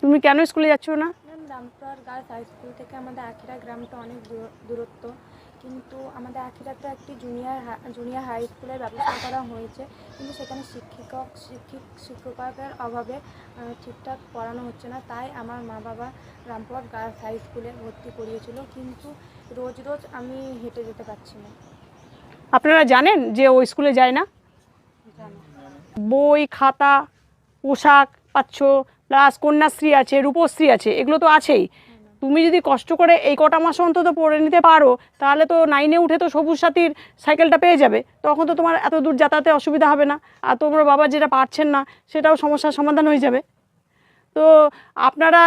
তুমি কেন স্কুলে যাচ্ছ না? Ma'am Rampurhat girls high school থেকে আমাদের আখিরা গ্রামটা অনেক দূরত্ব, কিন্তু আমাদের আখিরাতে একটি জুনিয়র হাই স্কুলের ব্যবস্থা করা হয়েছে, কিন্তু সেখানে শিক্ষকের অভাবে ঠিকঠাক পড়ানো হচ্ছে না। তাই আমার মা বাবা রামপুরহাট গার্লস হাই স্কুলে ভর্তি করিয়েছিল, কিন্তু রোজ রোজ আমি হেঁটে যেতে পারছি না। আপনারা জানেন যে ও স্কুলে যায় না? বই, খাতা, পোশাক পাচ্ছ, প্লাস কন্যাশ্রী আছে, রূপশ্রী আছে, এগুলো তো আছেই। তুমি যদি কষ্ট করে এই কটা মাস অন্তত পড়ে নিতে পারো, তাহলে তো 9-এ উঠে তো সবুজ সাথীর সাইকেলটা পেয়ে যাবে, তখন তো তোমার এত দূর যাতায়াতে অসুবিধা হবে না। আর তোমার বাবা যেটা পারছেন না সেটাও সমস্যার সমাধান হয়ে যাবে। তো আপনারা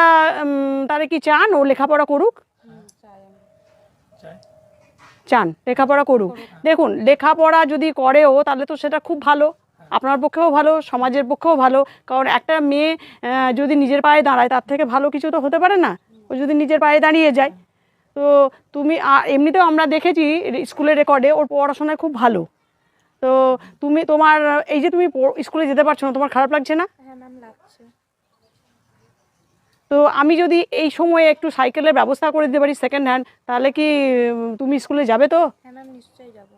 তাহলে কি চান ও লেখাপড়া করুক? চান লেখাপড়া করুক। দেখুন, লেখাপড়া যদি করেও তাহলে তো সেটা খুব ভালো, আপনার পক্ষেও ভালো, সমাজের পক্ষেও ভালো। কারণ একটা মেয়ে যদি নিজের পায়ে দাঁড়ায়, তার থেকে ভালো কিছু তো হতে পারে না। ও যদি নিজের পায়ে দাঁড়িয়ে যায়, তো তুমি এমনিতেও আমরা দেখেছি স্কুলের রেকর্ডে ওর পড়াশোনায় খুব ভালো। তো তুমি তোমার এই যে তুমি স্কুলে যেতে পারছো না, তোমার খারাপ লাগছে না? হ্যাঁ ম্যাম, লাগছে। তো আমি যদি এই সময়ে একটু সাইকেলের ব্যবস্থা করে দিতে পারি সেকেন্ড হ্যান্ড, তাহলে কি তুমি স্কুলে যাবে? তো হ্যাঁ ম্যাম, নিশ্চয়ই যাব।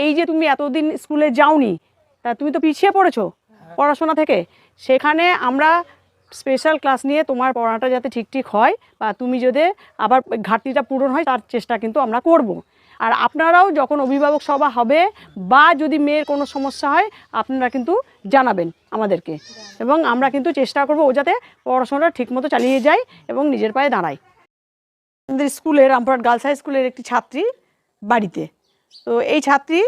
এই যে তুমি এতদিন স্কুলে যাওনি, তা তুমি তো পিছিয়ে পড়েছো পড়াশোনা থেকে। সেখানে আমরা স্পেশাল ক্লাস নিয়ে তোমার পড়াটা যাতে ঠিক হয়, বা তুমি যদি আবার ঘাটতিটা পূরণ হয়, তার চেষ্টা কিন্তু আমরা করব। আর আপনারাও যখন অভিভাবক সভা হবে বা যদি মেয়ের কোনো সমস্যা হয়, আপনারা কিন্তু জানাবেন আমাদেরকে, এবং আমরা কিন্তু চেষ্টা করব ও যাতে পড়াশোনাটা ঠিকমতো চালিয়ে যায় এবং নিজের পায়ে দাঁড়ায়। আমাদের স্কুলের রামপুরহাট গার্লস হাই স্কুলের একটি ছাত্রী বাড়িতে, তো এই ছাত্রী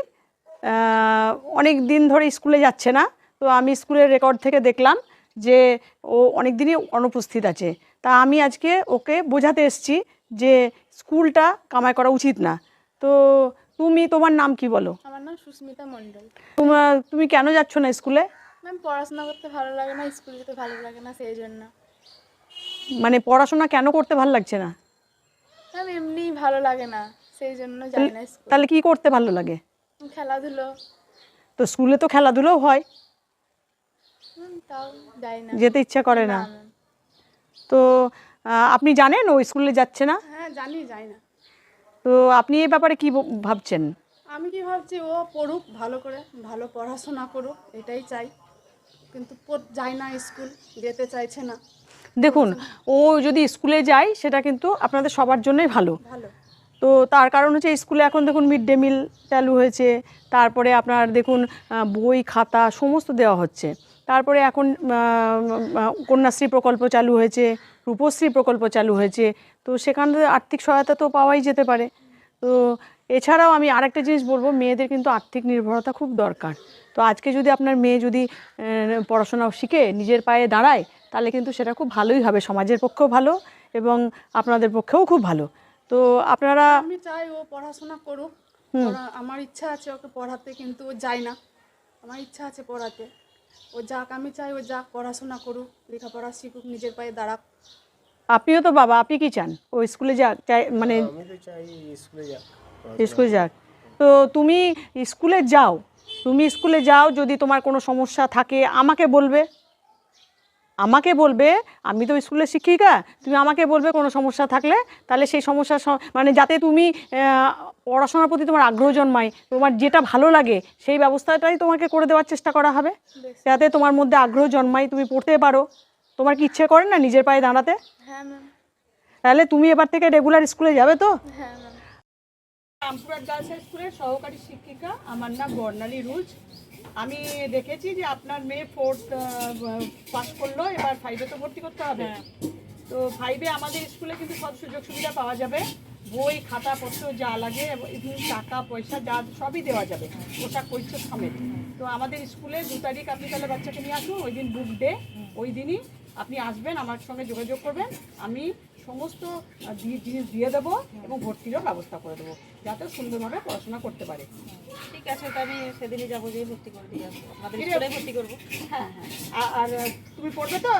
অনেক দিন ধরে স্কুলে যাচ্ছে না। তো আমি স্কুলের রেকর্ড থেকে দেখলাম যে ও অনেক দিনই অনুপস্থিত আছে। তা আমি আজকে ওকে বোঝাতে এসেছি যে স্কুলটা কামাই করা উচিত না। তো তোমার নাম কি বলো? আমার নাম সুস্মিতা মণ্ডল। তুমি কেন যাচ্ছ না স্কুলে? ম্যাম পড়াশোনা করতে ভালো লাগে না, স্কুল যেতে ভালো লাগে না, সেই জন্য। মানে পড়াশোনা কেন করতে ভালো লাগছে না? ম্যাম এমনি ভালো লাগে না, সেই জন্য যাই না স্কুল। তাহলে কি করতে ভালো লাগে? খেলাধুলো। তো স্কুলে তো খেলাধুলোও হয়, তাও যাই না, যেতে ইচ্ছা করে না। তো আপনি জানেন ও স্কুলে যাচ্ছে না? হ্যাঁ জানি, যাই না। তো আপনি এই ব্যাপারে কি ভাবছেন? আমি কি ভাবছি, ও পড়ুক ভালো করে, ভালো পড়াশোনা করুক, এটাই চাই, কিন্তু যায় না, স্কুল যেতে চাইছে না। দেখুন, ও যদি স্কুলে যায় সেটা কিন্তু আপনাদের সবার জন্যই ভালো। ভালো। তো তার কারণ হচ্ছে স্কুলে এখন দেখুন মিড ডে মিল চালু হয়েছে, তারপরে আপনার দেখুন বই খাতা সমস্ত দেওয়া হচ্ছে, তারপরে এখন কন্যাশ্রী প্রকল্প চালু হয়েছে, রূপশ্রী প্রকল্প চালু হয়েছে। তো সেখান থেকে আর্থিক সহায়তা তো পাওয়াই যেতে পারে। তো এছাড়াও আমি আরেকটা জিনিস বলবো, মেয়েদের কিন্তু আর্থিক নির্ভরতা খুব দরকার। তো আজকে যদি আপনার মেয়ে যদি পড়াশোনা শিখে নিজের পায়ে দাঁড়ায়, তাহলে কিন্তু সেটা খুব ভালোই হবে, সমাজের পক্ষেও ভালো এবং আপনাদের পক্ষেও খুব ভালো। তো আপনারা, আমি চাই ও পড়াশোনা করুক, আমার ইচ্ছা আছে ওকে পড়াতে, কিন্তু ও যায় না। আমার ইচ্ছা আছে পড়াতে, ও যাক, আমি চাই ও যাক, পড়াশোনা করুক, লেখাপড়া শিখুক, নিজের পায়ে দাঁড়াক। আপনিও তো বাবা, আপনি কি চান ও স্কুলে যাক? মানে আমি তো চাই স্কুলে যাক। স্কুলে যাক। তো তুমি স্কুলে যাও, যদি তোমার কোনো সমস্যা থাকে আমাকে বলবে, আমি তো স্কুলের শিক্ষিকা, তুমি আমাকে বলবে কোনো সমস্যা থাকলে। তাহলে সেই সমস্যার মানে যাতে তুমি পড়াশোনার প্রতি তোমার আগ্রহ জন্মায়, তোমার যেটা ভালো লাগে সেই ব্যবস্থাটাই তোমাকে করে দেওয়ার চেষ্টা করা হবে, যাতে তোমার মধ্যে আগ্রহ জন্মায়, তুমি পড়তে পারো। তোমার কি ইচ্ছে করে না নিজের পায়ে দাঁড়াতে? হ্যাঁ ম্যাম। তাহলে তুমি এবার থেকে রেগুলার স্কুলে যাবে তো? হ্যাঁ ম্যাম। রামপুরহাট গার্লস হাই স্কুলের সহকারী শিক্ষিকা, আমার নাম বর্ণালী রুজ। আমি দেখেছি যে আপনার মেয়ে 4th পাস করলো, এবার 5-এ তো ভর্তি করতে হবে। তো 5-এ আমাদের স্কুলে কিন্তু সব সুযোগ সুবিধা পাওয়া যাবে, বই খাতাপত্র যা লাগে এবং টাকা পয়সা যা সবই দেওয়া যাবে, পোশাক পরিচ্ছদ সমেত। তো আমাদের স্কুলে 2 তারিখ আপনি তাহলে বাচ্চাকে নিয়ে আসুন, ওই দিন বুক ডে, ওই দিনই আপনি আসবেন, আমার সঙ্গে যোগাযোগ করবেন, আমি সমস্ত জিনিস দিয়ে দেবো এবং ভর্তিরও ব্যবস্থা করে দেবো, যাতে সুন্দরভাবে পড়াশোনা করতে পারে। ঠিক আছে, তো আমি সেদিনই যাবো, গিয়ে ভর্তি করে দিয়ে আসবো, আপনাদের স্কুলে ভর্তি করবো। হ্যাঁ হ্যাঁ। আর তুমি পড়বে তো?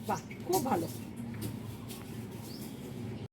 বাহ, খুব ভালো।